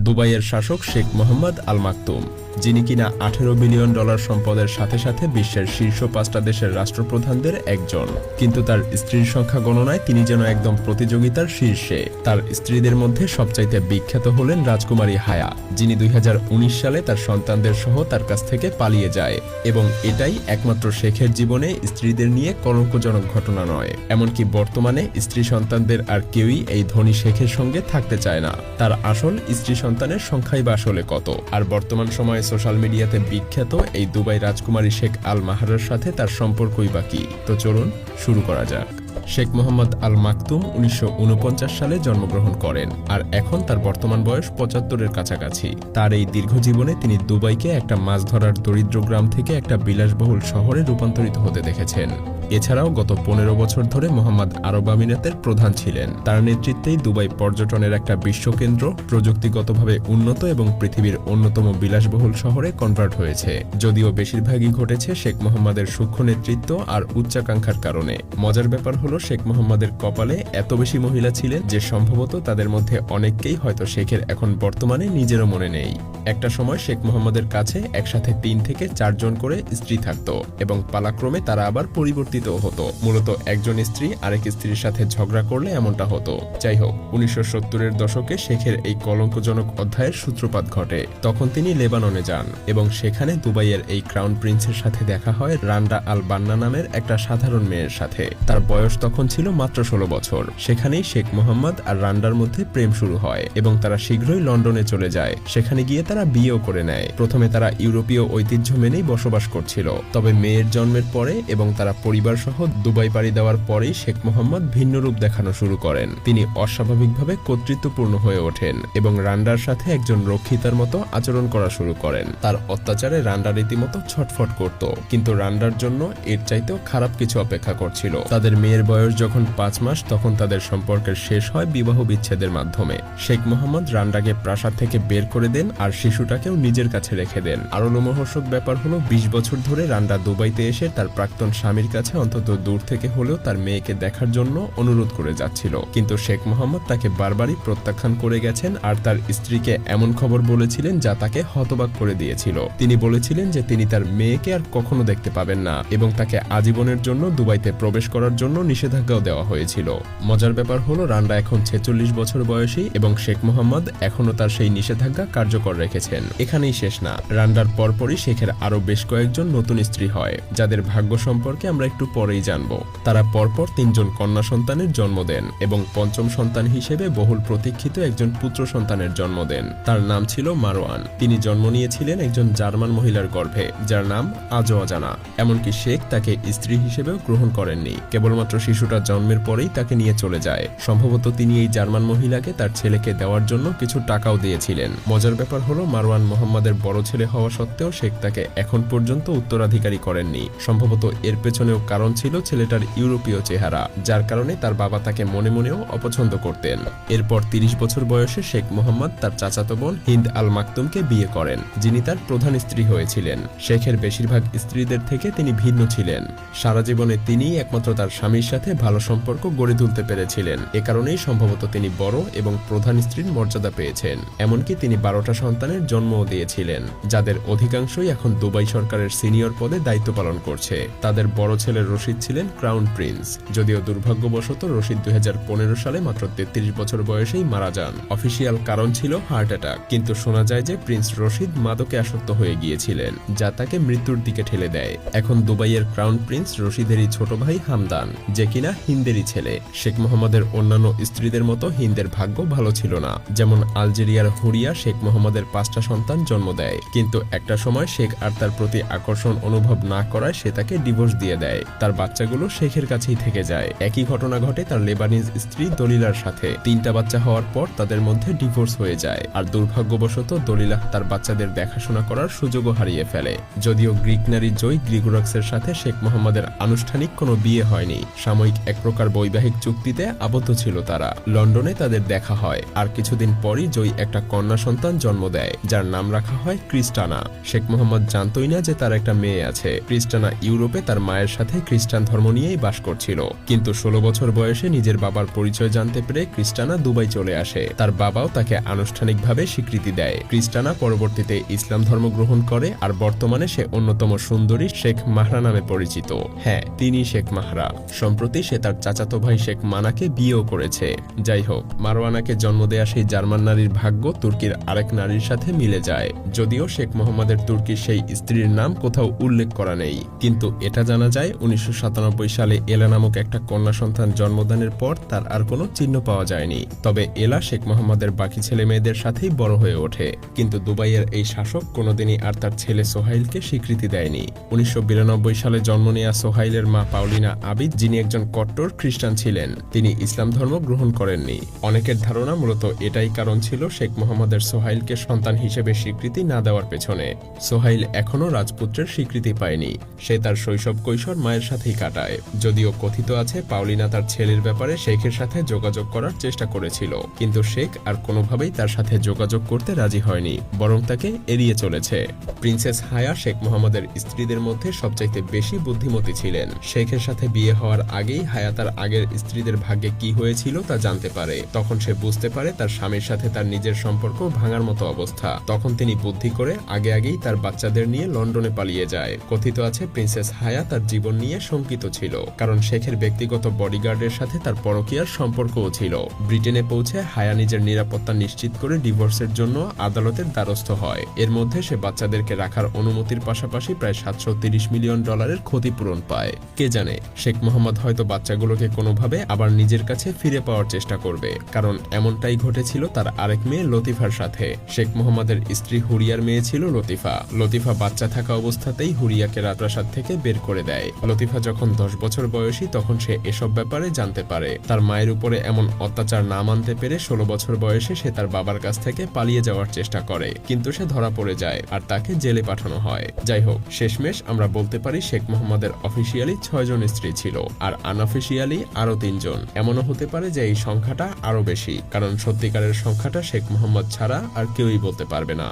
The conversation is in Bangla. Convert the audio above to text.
দুবাইয়ের শাসক শেখ মোহাম্মদ আল মাকতুম, যিনি কিনা $18 বিলিয়ন সম্পদের সাথে সাথে বিশ্বের শীর্ষ 5টা দেশের রাষ্ট্রপ্রধানদের একজন। কিন্তু তার স্ত্রীর সংখ্যা গণনায় তিনি যেন একদম প্রতিযোগিতার শীর্ষে। তার স্ত্রীদের মধ্যে সবচাইতে বিখ্যাত হলেন রাজকুমারী হায়া, যিনি 2019 সালে তার সন্তানদের সহ তার কাছ থেকে পালিয়ে যায়। এবং এটাই একমাত্র শেখের জীবনে স্ত্রীদের নিয়ে কলঙ্কজনক ঘটনা নয়। এমনকি বর্তমানে স্ত্রী সন্তানদের আর কেউই এই ধনী শেখের সঙ্গে থাকতে চায় না। তার আসল স্ত্রী সন্তানের সংখ্যাই বা আসলে কত? আর বর্তমান সময়ে সোশ্যাল মিডিয়াতে বিখ্যাত এই দুবাই রাজকুমারী শেখ আল মাহরের সাথে তার সম্পর্কই বা কি? তো চলুন শুরু করা যাক। শেখ মোহাম্মদ আল মাকতুম 1949 সালে জন্মগ্রহণ করেন, আর এখন তার বর্তমান বয়স 75-এর কাছাকাছি। তার এই দীর্ঘ জীবনে তিনি দুবাইকে একটা মাছ ধরার দরিদ্র গ্রাম থেকে একটা বিলাসবহুল শহরে রূপান্তরিত হতে দেখেছেন। এছাড়াও গত 15 বছর ধরে মোহাম্মদ আরব আমিরাতের প্রধান ছিলেন। তার নেতৃত্বেই দুবাই পর্যটনের একটা বিশ্বকেন্দ্র, প্রযুক্তিগতভাবে উন্নত এবং পৃথিবীর অন্যতম বিলাসবহুল শহরে কনভার্ট হয়েছে। যদিও বেশিরভাগই ঘটেছে শেখ মোহাম্মদের সূক্ষ্ম নেতৃত্ব আর উচ্চাকাঙ্ক্ষার কারণে। মজার ব্যাপার হলো, শেখ মোহাম্মদের কপালে এত বেশি মহিলা ছিলেন যে সম্ভবত তাদের মধ্যে অনেককেই হয়তো শেখের এখন বর্তমানে নিজেরও মনে নেই। একটা সময় শেখ মোহাম্মদের কাছে একসাথে 3 থেকে 4 জন করে স্ত্রী থাকত এবং পালাক্রমে তারা আবার পরিবর্তিত হতো। মূলত একজন স্ত্রী আরেক স্ত্রীর সাথে ঝগড়া করলে এমনটা হতো। যাই হোক, 1970-এর দশকে শেখের এই কলঙ্কজনক অধ্যায়ের সূত্রপাত ঘটে। তখন তিনি লেবাননে যান এবং সেখানে দুবাইয়ের এই ক্রাউন প্রিন্সের সাথে দেখা হয় রান্ডা আল বান্না নামের একটা সাধারণ মেয়ের সাথে। তার বয়স তখন ছিল মাত্র 16 বছর। সেখানেই শেখ মোহাম্মদ আর রান্ডার মধ্যে প্রেম শুরু হয় এবং তারা শীঘ্রই লন্ডনে চলে যায়। সেখানে গিয়ে তারা বিয়েও করে নেয়। প্রথমে তারা ইউরোপীয় ঐতিহ্য মেনেই বসবাস করছিল, তবে মেয়ের জন্মের পরে এবং তারা পরিবার সহ দুবাই পাড়ি দেওয়ার পরেই শেখ মোহাম্মদ ভিন্ন রূপ দেখানো শুরু করেন। তিনি অস্বাভাবিকভাবে কর্তৃত্বপূর্ণ হয়ে ওঠেন এবং রান্ডার সাথে একজন রক্ষিতার মতো আচরণ করা শুরু করেন। তার অত্যাচারে রান্ডা রীতিমতো ছটফট করত, কিন্তু রান্ডার জন্য এর চাইতেও খারাপ কিছু অপেক্ষা করছিল। তাদের মেয়ের বয়স যখন 5 মাস, তখন তাদের সম্পর্কের শেষ হয় বিবাহ বিচ্ছেদের মাধ্যমে। শেখ মোহাম্মদ রান্ডাকে প্রাসাদ থেকে বের করে দেন আর শিশুটাকেও নিজের কাছে রেখে দেন। আরো লোমহর্ষক ব্যাপার হলো, 20 বছর ধরে রান্ডা দুবাইতে এসে তার প্রাক্তন স্বামীর কাছে অন্তত দূর থেকে হলেও তার মেয়েকে দেখার জন্য অনুরোধ করে যাচ্ছিল, কিন্তু শেখ মোহাম্মদ তাকে বারবারই প্রত্যাখ্যান করে গেছেন আর তার স্ত্রীকে এমন খবর বলেছিলেন যা তাকে হতবাক করে দিয়েছিল। তিনি বলেছিলেন যে তিনি তার মেয়েকে আর কখনো দেখতে পাবেন না এবং তাকে আজীবনের জন্য দুবাইতে প্রবেশ করার জন্য নিষেধাজ্ঞাও দেওয়া হয়েছিল। মজার ব্যাপার হলো, রান্ডা এখন 46 বছর বয়সী এবং শেখ মোহাম্মদ এখনো তার সেই নিষেধাজ্ঞা কার্যকর রেখেছেন। এখানেই শেষ না, রান্ডার পরপরই শেখের আরো বেশ কয়েকজন নতুন স্ত্রী হয়, যাদের ভাগ্য সম্পর্কে আমরা একটু পরেই জানব। তারা পরপর 3 জন কন্যা সন্তানের জন্ম দেন এবং পঞ্চম সন্তান হিসেবে বহুল প্রতীক্ষিত একজন পুত্র সন্তানের জন্ম দেন। তার নাম ছিল মারওয়ান। তিনি জন্ম নিয়েছিলেন একজন জার্মান মহিলার গর্ভে, যার নাম আজও অজানা। এমনকি শেখ তাকে স্ত্রী হিসেবেও গ্রহণ করেননি। কেবলমাত্র শিশুটা জন্মের পরেই তাকে নিয়ে চলে যায়। সম্ভবত তিনি এই জার্মান মহিলাকে তার ছেলেকে দেওয়ার জন্য কিছু টাকাও দিয়েছিলেন। মজার ব্যাপার হলো, মারওয়ান মোহাম্মদের বড় ছেলে হওয়া সত্ত্বেও শেখ তাকে এখন পর্যন্ত উত্তরাধিকারী করেননি। সম্ভবত এর পেছনেও কারণ ছিল ছেলেটার ইউরোপীয় চেহারা, যার কারণে তার বাবা তাকে মনে মনেও অপছন্দ করতেন। এরপর 30 বছর বয়সে শেখ মোহাম্মদ তার চাচাতো বোন হিন্দ আল মাকতুমকে বিয়ে করেন, যিনি তার প্রধান স্ত্রী হয়েছিলেন। শেখের বেশিরভাগ স্ত্রীদের থেকে তিনি ভিন্ন ছিলেন। সারা জীবনে তিনিই একমাত্র তার স্বামীর সাথে ভালো সম্পর্ক গড়ে তুলতে পেরেছিলেন। এ কারণেই সম্ভবত তিনি বড় এবং প্রধান স্ত্রীর মর্যাদা পেয়েছেন। এমনকি তিনি 12টা সন্তানের জন্মও দিয়েছিলেন, যাদের অধিকাংশই এখন দুবাই সরকারের সিনিয়র পদে দায়িত্ব পালন করছে। তাদের বড় ছেলে রশিদ ছিলেন ক্রাউন প্রিন্স, যদিও দুর্ভাগ্যবশত রশিদ 2015 সালে মাত্র 33 বছর বয়সেই মারা যান। অফিসিয়াল কারণ ছিল হার্ট অ্যাটাক, কিন্তু শোনা যায় যে প্রিন্স রশিদ মাদকে আসক্ত হয়ে গিয়েছিলেন, যা তাকে মৃত্যুর দিকে ঠেলে দেয়। এখন দুবাইয়ের ক্রাউন প্রিন্স রশিদেরই ছোট ভাই হামদান, যে কিনা হিন্দেরই ছেলে। শেখ মোহাম্মদের অন্যান্য স্ত্রীদের মতো হিন্দের ভাগ্য ভালো ছিল না। যেমন আলজেরিয়ার হুরিয়া শেখ মোহাম্মদের 5টা সন্তান জন্ম দেয়, কিন্তু একটা সময় শেখ আর তার প্রতি আকর্ষণ অনুভব না করায় সে তাকে ডিভোর্স দিয়ে দেয়। তার বাচ্চাগুলো শেখের কাছেই থেকে যায়। একই ঘটনা ঘটে তার লেবানিজ স্ত্রী দলিলার সাথে। 3টা বাচ্চা হওয়ার পর তাদের মধ্যে ডিভোর্স হয়ে যায়, আর দুর্ভাগ্যবশত দলিলা তার বাচ্চাদের দেখাশোনা করার সুযোগও হারিয়ে ফেলে। যদিও গ্রিক নারী জয় গ্রিগোরাক্সের সাথে শেখ মোহাম্মদের আনুষ্ঠানিক কোনো বিয়ে হয়নি, সাময়িক এক প্রকার বৈবাহিক চুক্তিতে আবদ্ধ ছিল তারা। লন্ডনে তাদের দেখা হয়, আর কিছুদিন পরই জয় একটা কন্যা সন্তান জন্ম দেয়, যার নাম রাখা হয় ক্রিস্টানা। শেখ মোহাম্মদ জানতই না যে তার একটা মেয়ে আছে। ক্রিস্টানা ইউরোপে তার মায়ের সাথে খ্রিস্টান ধর্ম নিয়েই বাস করছিল, কিন্তু 16 বছর বয়সে নিজের বাবার পরিচয় জানতে পেরে ক্রিস্টানা দুবাই চলে আসে। তার বাবাও তাকে আনুষ্ঠানিকভাবে স্বীকৃতি দেয়। ক্রিস্টানা পরবর্তীতে ইসলাম ধর্ম গ্রহণ করে, আর বর্তমানে সে অন্যতম সুন্দরী শেখ মাহরা নামে পরিচিত। হ্যাঁ, তিনি শেখ মাহরা। সম্প্রতি সে তার চাচাতো ভাই শেখ মানাকে বিয়েও করেছে। যাই হোক, মারওয়ানাকে জন্ম দেয়া সেই জার্মান নারীর ভাগ্য তুর্কির আরেক নারীর সাথে মিলে যায়। যদিও শেখ মোহাম্মদের তুর্কির সেই স্ত্রীর নাম কোথাও উল্লেখ করা নেই, কিন্তু এটা জানা যায় 1997 সালে এলা নামক একটা কন্যা সন্তান জন্মদানের পর তার আর কোনো চিহ্ন পাওয়া যায়নি। তবে এলা শেখ মোহাম্মদের বাকি ছেলে মেয়েদের সাথেই বড় হয়ে ওঠে, কিন্তু দুবাইয়ের এই শাসক কোনোদিনই আর তার ছেলে সোহাইলকে স্বীকৃতি দেয়নি। 1992 সালে জন্ম নেয়া সোহাইলের মা পাউলিনা আবিদ, যিনি একজন কট্টর খ্রিস্টান ছিলেন, তিনি ইসলাম ধর্ম গ্রহণ করেননি। অনেকের ধারণা মূলত এটাই কারণ ছিল শেখ মোহাম্মদের সোহাইলকে সন্তান হিসেবে স্বীকৃতি না দেওয়ার পেছনে। সোহাইল এখনও রাজপুত্রের স্বীকৃতি পায়নি। সে তার শৈশব কৈশোর মায়ের সাথেই কাটায়। যদিও কথিত আছে পাউলিনা তার ছেলের ব্যাপারে শেখের সাথে যোগাযোগ করার চেষ্টা করেছিল, কিন্তু শেখ আর কোনোভাবেই তার সাথে যোগাযোগ করতে রাজি হয়নি, বরং তাকে এড়িয়ে চলেছে। প্রিন্সেস হায়া শেখ মোহাম্মদের স্ত্রীদের মধ্যে সবচাইতে বেশি বুদ্ধিমতী ছিলেন। শেখের সাথে বিয়ে হওয়ার আগেই হায়া তার আগের স্ত্রীদের ভাগ্যে কি হয়েছিল তা জানতে পারে। তখন সে বুঝতে পারে তার স্বামীর সাথে তার নিজের সম্পর্ক ভাঙার মতো অবস্থা। তখন তিনি বুদ্ধি করে আগেই তার বাচ্চাদের নিয়ে লন্ডনে পালিয়ে যায়। কথিত আছে প্রিন্সেস হায়া তার জীবন নিয়ে শঙ্কিত ছিল, কারণ শেখের ব্যক্তিগত বডিগার্ডের সাথে তার পরকীয়ার সম্পর্কও ছিল। ব্রিটেনে পৌঁছে হায়া নিজের নিরাপত্তা নিশ্চিত করে ডিভোর্সের জন্য আদালতের দ্বারস্থ হয়। এর মধ্যে সে বাচ্চাদেরকে রাখার অনুমতির পাশাপাশি প্রায় 730 মিলিয়ন ডলারের ক্ষতিপূরণ পায়। কে জানে, শেখ মোহাম্মদ হয়তো বাচ্চাগুলোকে কোনোভাবে আবার নিজের কাছে ফিরে পাওয়ার চেষ্টা করবে, কারণ এমনটাই ঘটেছিল তার আরেক মেয়ে লতিফার সাথে। শেখ মোহাম্মদের স্ত্রী হুরিয়ার মেয়ে ছিল লতিফা। লতিফা বাচ্চা থাকা অবস্থাতেই হুরিয়াকে রাজপ্রাসাদ থেকে বের করে দেয়। লতিফা যখন 10 বছর বয়সী তখন সে এসব ব্যাপারে জানতে পারে। তার মায়ের উপরে এমন অত্যাচার না মানতে পেরে 16 বছর বয়সে সে তার বাবার কাছ থেকে পালিয়ে যাওয়ার চেষ্টা করে, কিন্তু সে ধরা পড়ে যায় আর তাকে জেলে পাঠানো হয়। যাই হোক, শেষমেশ আমরা বলতে পারি শেখ মোহাম্মদের অফিসিয়ালি 6 জন স্ত্রী ছিল, আর আনঅফিসিয়ালি আরো 3 জন। এমনও হতে পারে যে এই সংখ্যাটা আরো বেশি, কারণ সত্যিকারের সংখ্যাটা শেখ মোহাম্মদ ছাড়া আর কেউই বলতে পারবে না।